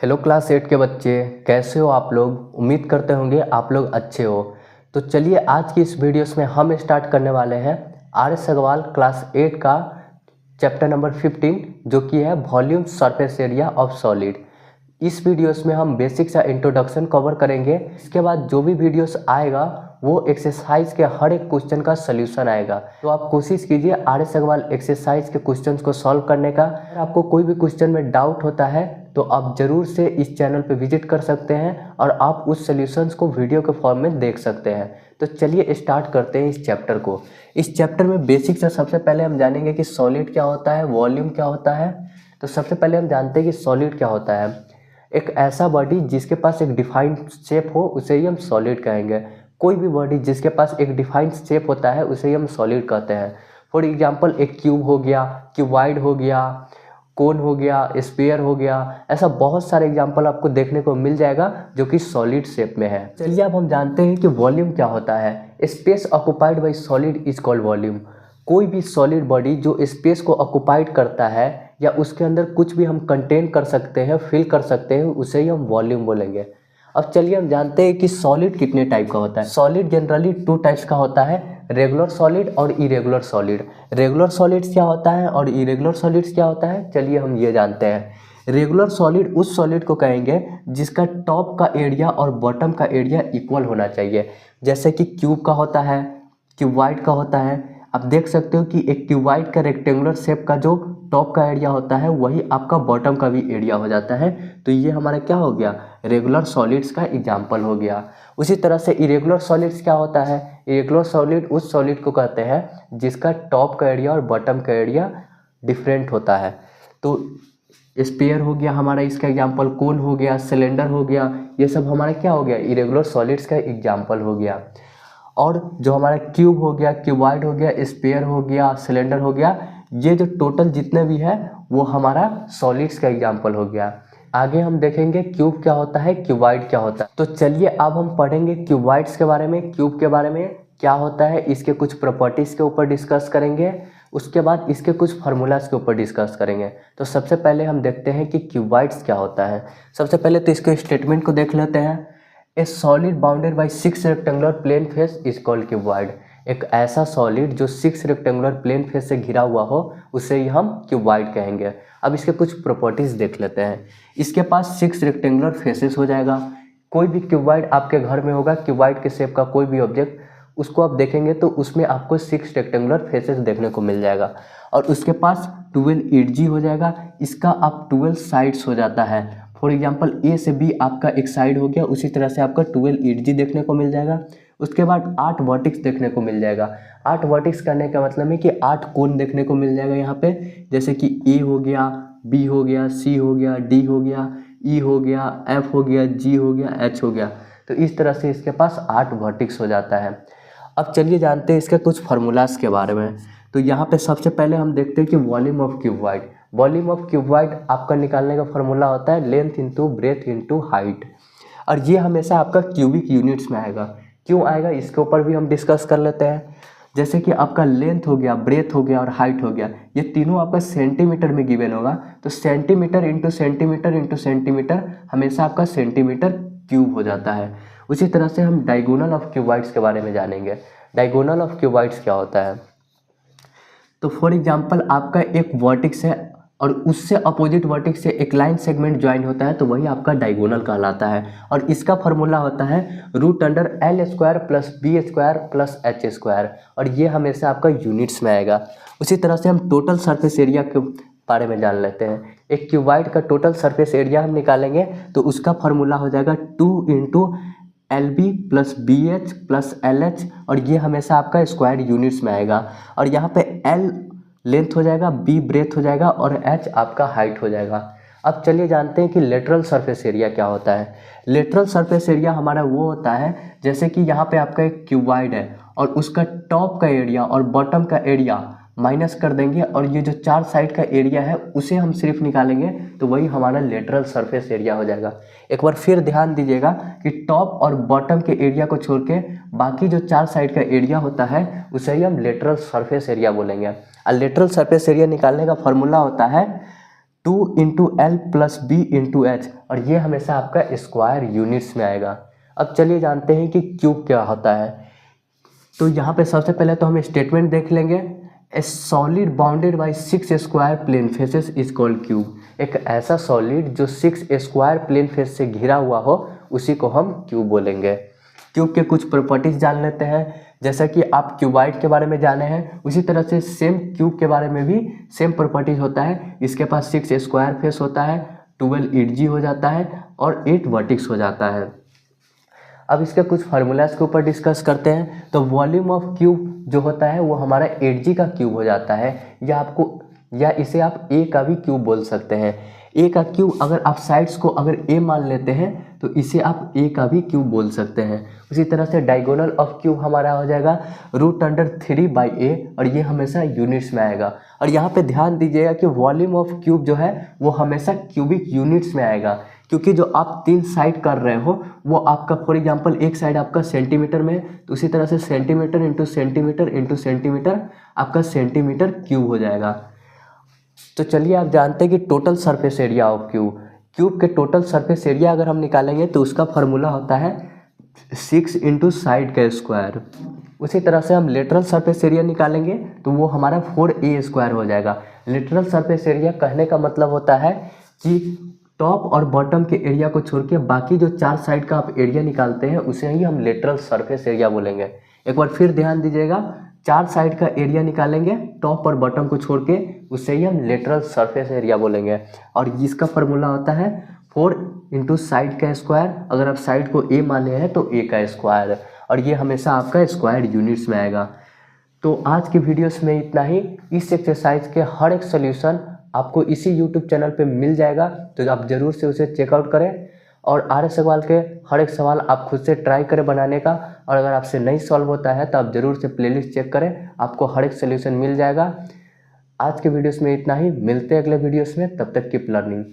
Hello class 8 के बच्चे, कैसे हो आप लोग। उम्मीद करते होंगे आप लोग अच्छे हो। तो चलिए आज की इस वीडियोस में हम स्टार्ट करने वाले हैं आर एस अग्रवाल क्लास 8 का चैप्टर नंबर 15 जो कि है volume surface area of solid. इस वीडियोस में हम बेसिक सा इंट्रोडक्शन कवर करेंगे। इसके बाद जो भी वीडियोस आएगा वो एक्सरसाइज के हर एक क्वेश्चन का सलूशन आएगा। तो आप कोशिश कीजिए आर एस अग्रवाल एक्सरसाइज के क्वेश्चंस को सॉल्व करने का। अगर आपको कोई भी क्वेश्चन में डाउट होता है तो आप ज़रूर से इस चैनल पे विजिट कर सकते हैं और आप उस सॉल्यूशंस को वीडियो के फॉर्म में देख सकते हैं। तो चलिए स्टार्ट करते हैं इस चैप्टर को। इस चैप्टर में बेसिक से सबसे पहले हम जानेंगे कि सॉलिड क्या होता है, वॉल्यूम क्या होता है। तो सबसे पहले हम जानते हैं कि सॉलिड क्या होता है। एक ऐसा बॉडी जिसके पास एक डिफाइंड शेप हो उसे ही हम सॉलिड कहेंगे। कोई भी बॉडी जिसके पास एक डिफाइंड शेप होता है उसे ही हम सॉलिड कहते हैं। फॉर एग्जांपल एक क्यूब हो गया, क्यूबॉइड हो गया, कोन हो गया, स्फीयर हो गया। ऐसा बहुत सारे एग्जांपल आपको देखने को मिल जाएगा जो कि सॉलिड शेप में है। चलिए अब हम जानते हैं कि वॉल्यूम क्या होता है। Space occupied by solid is called volume. कोई भी सॉलिड बॉडी जो स्पेस को ऑक्युपाइड करता है या उसके अंदर कुछ भी हम कंटेन कर सकते हैं, फिल कर सकते हैं, उसे ही हम वॉल्यूम बोलेंगे। अब चलिए हम जानते हैं कि सॉलिड कितने टाइप का होता है। सॉलिड जनरली 2 टाइप्स का होता है, रेगुलर सॉलिड और इरेगुलर सॉलिड। रेगुलर सॉलिड्स क्या होता है और इरेगुलर सॉलिड्स क्या होता है, चलिए हम ये जानते हैं। रेगुलर सॉलिड उस सॉलिड को कहेंगे जिसका टॉप का एरिया और बॉटम का एरिया इक्वल होना चाहिए। जैसे कि क्यूब का होता है, क्यूबॉइड का होता है। आप देख सकते हो कि एक क्यूबॉइड का रेक्टेंगुलर शेप का जो टॉप का एरिया होता है वही आपका बॉटम का भी एरिया हो जाता है। तो ये हमारा क्या हो गया, रेगुलर सॉलिड्स का एग्जाम्पल हो गया। उसी तरह से इरेगुलर सॉलिड्स क्या होता है। इरेगुलर सॉलिड उस सॉलिड को कहते हैं जिसका टॉप का एरिया और बॉटम का एरिया डिफरेंट होता है। तो स्फीयर हो गया हमारा इसका एग्जाम्पल, कोन हो गया, सिलेंडर हो गया, ये सब हमारा क्या हो गया, इरेगुलर सॉलिड्स का एग्जाम्पल हो गया। और जो हमारा क्यूब हो गया, क्यूबॉइड हो गया, स्फीयर हो गया, सिलेंडर हो गया, ये जो टोटल जितने भी है वो हमारा सॉलिड्स का एग्जाम्पल हो गया। आगे हम देखेंगे क्यूब क्या होता है, क्यूबॉइड क्या होता है। तो चलिए अब हम पढ़ेंगे क्यूबॉइड्स के बारे में, क्यूब के बारे में क्या होता है, इसके कुछ प्रॉपर्टीज़ के ऊपर डिस्कस करेंगे। उसके बाद इसके कुछ फार्मूलाज के ऊपर डिस्कस करेंगे। तो सबसे पहले हम देखते हैं कि क्यूबॉइड्स क्या होता है। सबसे पहले तो इसके स्टेटमेंट को देख लेते हैं। A solid bounded by 6 rectangular plane face is called cuboid. एक ऐसा सॉलिड जो 6 रेक्टेंगुलर प्लेन फेस से घिरा हुआ हो उसे ही हम क्यूबॉइड कहेंगे। अब इसके कुछ प्रॉपर्टीज देख लेते हैं। इसके पास 6 रेक्टेंगुलर फेसेस हो जाएगा। कोई भी क्यूबॉइड आपके घर में होगा, क्यूबॉइड के शेप का कोई भी ऑब्जेक्ट, उसको आप देखेंगे तो उसमें आपको 6 रेक्टेंगुलर फेसेस देखने को मिल जाएगा। और उसके पास 12 एडजी हो जाएगा। इसका आप 12 साइड्स हो जाता है। फॉर एग्जाम्पल ए से बी आपका एक साइड हो गया, उसी तरह से आपका 12 एडजी देखने को मिल जाएगा। उसके बाद 8 वर्टिक्स देखने को मिल जाएगा। 8 वर्टिक्स करने का मतलब है कि 8 कोन देखने को मिल जाएगा यहाँ पे। जैसे कि ए हो गया, बी हो गया, सी हो गया, डी हो गया, ई हो गया, एफ हो गया, जी हो गया, एच हो गया। तो इस तरह से इसके पास 8 वर्टिक्स हो जाता है। अब चलिए जानते हैं इसके कुछ फार्मूलाज के बारे में। तो यहाँ पे सबसे पहले हम देखते हैं कि volume of cuboid. Volume of cuboid आपका निकालने का फार्मूला होता है length into breadth into height. और ये हमेशा आपका क्यूबिक यूनिट्स में आएगा। क्यों आएगा इसके ऊपर भी हम डिस्कस कर लेते हैं। जैसे कि आपका लेंथ हो गया, ब्रेथ हो गया और हाइट हो गया, ये तीनों आपका सेंटीमीटर में गिवन होगा। तो centimetre into centimetre into centimetre हमेशा आपका सेंटीमीटर क्यूब हो जाता है। उसी तरह से हम डायगोनल ऑफ क्यूबॉइड्स के बारे में जानेंगे। डायगोनल ऑफ क्यूबॉइड्स क्या होता है। तो फॉर एग्जांपल आपका एक वर्टिक्स है और उससे अपोजिट वर्टिक्स से एक लाइन सेगमेंट ज्वाइन होता है तो वही आपका डायगोनल कहलाता है। और इसका फार्मूला होता है √अंडर L² + B² + H²। और ये हमेशा आपका यूनिट्स में आएगा। उसी तरह से हम टोटल सरफेस एरिया के बारे में जान लेते हैं। एक क्यूबॉइड का टोटल सरफेस एरिया हम निकालेंगे तो उसका फार्मूला हो जाएगा 2 × LB + BH + LH। और ये हमेशा आपका स्क्वायर यूनिट्स में आएगा। और यहाँ पे L लेंथ हो जाएगा, B ब्रेथ हो जाएगा और H आपका हाइट हो जाएगा। अब चलिए जानते हैं कि लेटरल सरफेस एरिया क्या होता है। लेटरल सरफेस एरिया हमारा वो होता है जैसे कि यहाँ पे आपका एक क्यूबॉइड है और उसका टॉप का एरिया और बॉटम का एरिया माइनस कर देंगे और ये जो 4 साइड का एरिया है उसे हम सिर्फ निकालेंगे तो वही हमारा लेटरल सरफेस एरिया हो जाएगा। एक बार फिर ध्यान दीजिएगा कि टॉप और बॉटम के एरिया को छोड़ के बाकी जो 4 साइड का एरिया होता है उसे ही हम लेटरल सरफेस एरिया बोलेंगे। और लेटरल सरफेस एरिया निकालने का फॉर्मूला होता है 2×L+B×H, और ये हमेशा आपका स्क्वायर यूनिट्स में आएगा। अब चलिए जानते हैं कि क्यूब क्या होता है। तो यहाँ पे सबसे पहले तो हम स्टेटमेंट देख लेंगे। A solid bounded by 6 square plane faces is called cube. एक ऐसा सॉलिड जो 6 स्क्वायर प्लेन फेस से घिरा हुआ हो उसी को हम क्यूब बोलेंगे। क्यूब के कुछ प्रॉपर्टीज जान लेते हैं। जैसा कि आप क्यूबाइड के बारे में जाने हैं, उसी तरह से सेम क्यूब के बारे में भी सेम प्रॉपर्टीज होता है। इसके पास 6 स्क्वायर फेस होता है, 12 एडजी हो जाता है और 8 वर्टिक्स हो जाता है। अब इसके कुछ फार्मूलाज के ऊपर डिस्कस करते हैं। तो वॉल्यूम ऑफ क्यूब जो होता है वो हमारा 8g का क्यूब हो जाता है, या इसे आप a का भी क्यूब बोल सकते हैं। a का क्यूब अगर आप साइड्स को अगर a मान लेते हैं तो इसे आप a का भी क्यूब बोल सकते हैं। उसी तरह से डायगोनल ऑफ क्यूब हमारा हो जाएगा √3/a, और ये हमेशा यूनिट्स में आएगा। और यहाँ पे ध्यान दीजिएगा कि वॉल्यूम ऑफ क्यूब जो है वो हमेशा क्यूबिक यूनिट्स में आएगा, क्योंकि जो आप 3 साइड कर रहे हो वो आपका फॉर एग्जांपल एक साइड आपका सेंटीमीटर में है, तो उसी तरह से centimetre into centimetre into centimetre आपका सेंटीमीटर क्यूब हो जाएगा। तो चलिए आप जानते हैं कि total surface area of cube के टोटल सरफेस एरिया अगर हम निकालेंगे तो उसका फार्मूला होता है 6 इंटू साइड का स्क्वायर। उसी तरह से हम लेटरल सरफेस एरिया निकालेंगे तो वो हमारा 4a² हो जाएगा। लेटरल सरफेस एरिया कहने का मतलब होता है कि टॉप और बॉटम के एरिया को छोड़ के बाकी जो 4 साइड का आप एरिया निकालते हैं उसे ही हम लेटरल सरफेस एरिया बोलेंगे। एक बार फिर ध्यान दीजिएगा, 4 साइड का एरिया निकालेंगे टॉप और बॉटम को छोड़ के, उसे ही हम लेटरल सरफेस एरिया बोलेंगे। और इसका फार्मूला होता है 4 इंटू साइड का स्क्वायर। अगर आप साइड को a माने हैं तो a का स्क्वायर, और ये हमेशा आपका स्क्वायर यूनिट्स में आएगा। तो आज की वीडियोस में इतना ही। इस एक्सरसाइज के हर एक सोल्यूशन आपको इसी यूट्यूब चैनल पे मिल जाएगा, तो आप ज़रूर से उसे चेकआउट करें। और आर्यस अग्रवाल के हर एक सवाल आप खुद से ट्राई करें बनाने का, और अगर आपसे नहीं सॉल्व होता है तो आप ज़रूर से प्लेलिस्ट चेक करें, आपको हर एक सोल्यूशन मिल जाएगा। आज के वीडियोस में इतना ही, मिलते हैं अगले वीडियोस में, तब तक कीप लर्निंग।